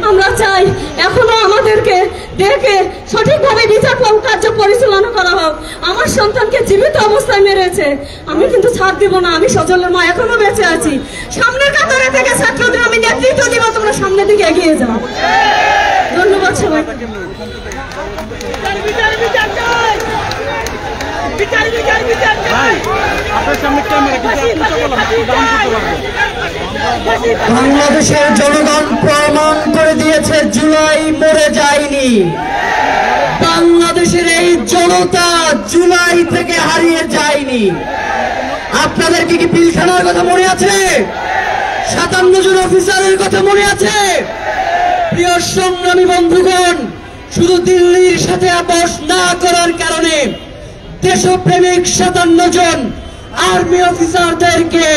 আমরা চাই এখনো আমাদেরকে দেখে সঠিকভাবে বিচার কার্য পরিচালনা করা হোক। আমার সন্তানকে জীবিত অবস্থায় মেরেছে, আমি কিন্তু ছাড় দিব না। আমি সজলের মা, এখনো বেঁচে আছি। সামনের কাতারে থেকে ছাত্রদের আমি নেতৃত্ব দিব, তোমরা সামনের দিকে এগিয়ে যাও। ধন্যবাদ সবাই। বাংলাদেশের জনগণ প্রমাণ করে দিয়েছে জুলাই মরে যায়নি। বাংলাদেশের এই জনতা জুলাই থেকে হারিয়ে যায়নি। আপনাদের কি পিলখানার কথা মনে আছে? 57 জন অফিসারের কথা মনে আছে? প্রিয় সংগ্রামী বন্ধুগণ, শুধু দিল্লির সাথে আপোষ না করার কারণে দেশপ্রেমিক 57 জন আর্মি অফিসারদেরকে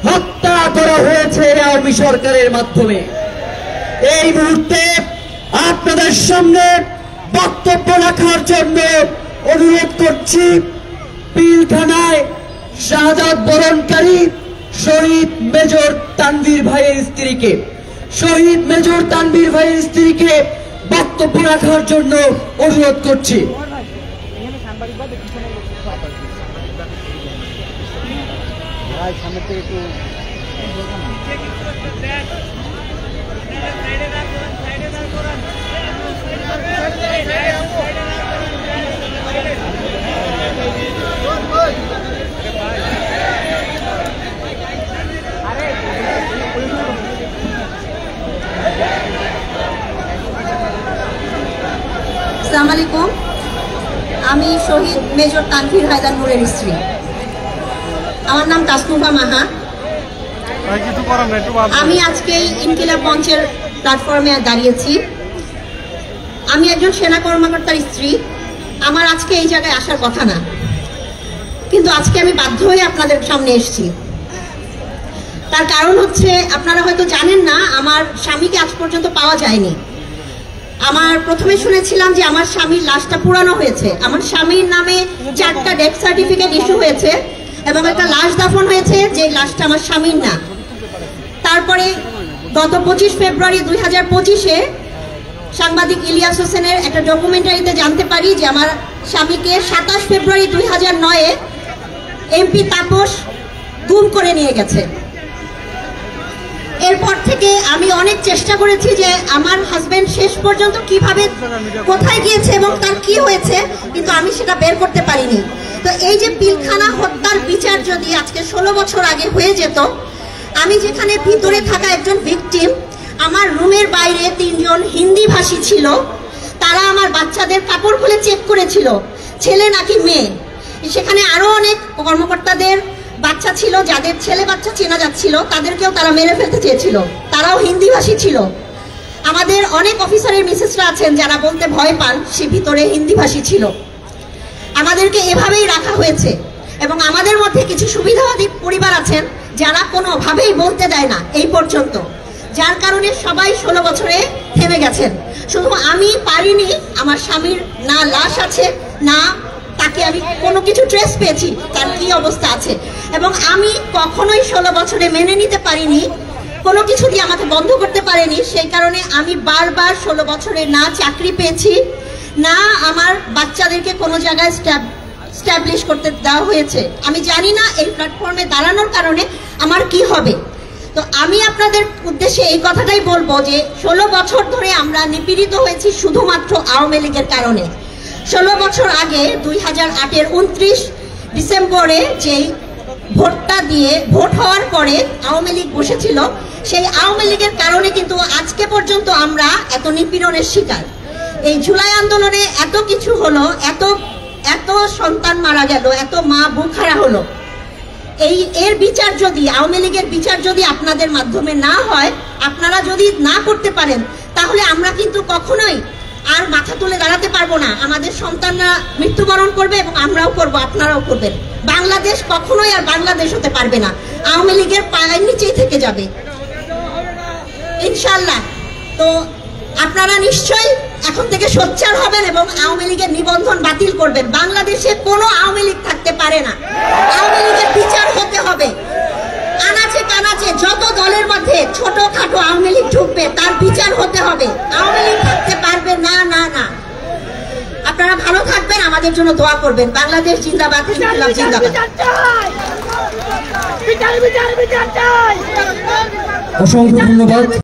হত্যা করা হয়েছে আওয়ামী সরকারের মাধ্যমে। এই মুহূর্তে আপনাদের সামনে বক্তব্য রাখার জন্য অনুরোধ করছি পিলখানায় শাহাদাত বরণকারী শহীদ মেজর তানভীর ভাইয়ের স্ত্রীকে, শহীদ মেজর তানভীর ভাইয়ের স্ত্রীকে বক্তব্য রাখার জন্য অনুরোধ করছি। আসসালামু আলাইকুম, আমি শহীদ মেজর তানভীর হায়দার নূরের স্ত্রী। আমার নাম তাসনুফা মাহা। আমি আজকে ইনকিলাব মঞ্চের প্ল্যাটফর্মে দাঁড়িয়েছি। আমি একজন সেনা কর্মকর্তার স্ত্রী। আমার আজকে এই জায়গায় আসার কথা না, কিন্তু আজকে আমি বাধ্য হয়ে আপনাদের সামনে এসেছি। তার কারণ হচ্ছে, আপনারা হয়তো জানেন না, আমার স্বামীকে আজ পর্যন্ত পাওয়া যায়নি। আমার প্রথমে শুনেছিলাম যে আমার স্বামীর লাশটা পুরানো হয়েছে। আমার স্বামীর নামে 4টা ডেথ সার্টিফিকেট ইস্যু হয়েছে এবং একটা লাশ দাফন হয়েছে, যে লাশটা আমার স্বামীর না। তারপরে গত 25 ফেব্রুয়ারি 2025-এ সাংবাদিক ইলিয়াস হোসেনের একটা ডকুমেন্টারিতে জানতে পারি যে আমার স্বামীকে 27 ফেব্রুয়ারি 2009-এ এমপি তাপস গুম করে নিয়ে গেছে। এরপর থেকে আমি অনেক চেষ্টা করেছি যে আমার হাজবেন্ড শেষ পর্যন্ত কিভাবে, কোথায় গিয়েছে এবং তার কি হয়েছে, কিন্তু আমি সেটা বের করতে পারিনি। তো এই যে পিলখানা হত্যার বিচার যদি আজকে 16 বছর আগে হয়ে যেত, আমি যেখানে ভিতরে থাকা একজন ভিকটিম, আমার রুমের বাইরে 3 জন হিন্দি ভাষী ছিল, তারা আমার বাচ্চাদের কাপড় খুলে চেক করেছিল ছেলে নাকি মেয়ে। সেখানে আরো অনেক কর্মকর্তাদের বাচ্চা ছিল, যাদের ছেলে বাচ্চা চেনা যাচ্ছিল, তাদেরকেও তারা মেরে ফেলতে চেয়েছিল, তারাও হিন্দি ভাষী ছিল। আমাদের অনেক অফিসারের মিসেসরা আছেন যারা বলতে ভয় পান, সে ভিতরে হিন্দি ভাষী ছিল। আমাদেরকে এভাবেই রাখা হয়েছে এবং আমাদের মধ্যে কিছু সুবিধাবাদী পরিবার আছেন যারা কোনোভাবেই বলতে দেয় না এই পর্যন্ত, যার কারণে সবাই 16 বছরে থেমে গেছেন। শুধু আমি পারিনি, আমার স্বামীর না লাশ আছে, না তাকে আমি কোনো কিছু ট্রেস পেয়েছি তার কি অবস্থা আছে, এবং আমি কখনোই 16 বছরে মেনে নিতে পারিনি, কোনো কিছু দিয়ে আমাকে বন্ধ করতে পারেনি। সেই কারণে আমি বারবার 16 বছরে না চাকরি পেয়েছি, না আমার বাচ্চাদেরকে কোনো জায়গায় স্ট্যাবলিশ করতে দেওয়া হয়েছে। আমি জানি না এই প্ল্যাটফর্মে দাঁড়ানোর কারণে আমার কি হবে। তো আমি আপনাদের উদ্দেশ্যে এই কথাটাই বলবো যে 16 বছর ধরে আমরা নিপীড়িত হয়েছি শুধুমাত্র আওয়ামী লীগের কারণে। 16 বছর আগে 2008-এর 29 ডিসেম্বরে যেই ভোটটা দিয়ে ভোট হওয়ার পরে আওয়ামী লীগ বসেছিল, সেই আওয়ামী লীগের কারণে কিন্তু আজকে পর্যন্ত আমরা এত নিপীড়নের শিকার। এই জুলাই আন্দোলনে এত কিছু হলো, এত সন্তান মারা গেল, এত মা বুকহারা হলো। এর বিচার যদি, আওয়ামী লীগের বিচার যদি আপনাদের মাধ্যমে না হয়, আপনারা যদি না করতে পারেন, তাহলে আমরা কিন্তু কখনোই আর মাথা তুলে দাঁড়াতে পারবো না। আমাদের সন্তানরা মৃত্যুবরণ করবে এবং আমরাও করব, আপনারাও করবেন। বাংলাদেশ কখনোই আর বাংলাদেশ হতে পারবে না, আওয়ামী লীগের পায়ের নিচেই থেকে যাবে ইনশাআল্লাহ। তো আপনারা নিশ্চয়ই এখন থেকে সোচ্চার হবেন এবং আওয়ামী লীগের নিবন্ধন বাতিল করবেন। বাংলাদেশে কোনো আওয়ামী লীগ থাকতে পারে না, আওয়ামী লীগের বিচার হতে হবে। আনাচে কানাচে যত দলের মধ্যে ছোটখাটো আওয়ামী লীগ ঢুকবে তার বিচার হতে হবে। আওয়ামী লীগ থাকতে পারবে না না না। আপনারা ভালো থাকবেন, আমাদের জন্য দোয়া করবেন। বাংলাদেশ জিন্দাবাদ, ইনকিলাব জিন্দাবাদ। অসংখ্য ধন্যবাদ।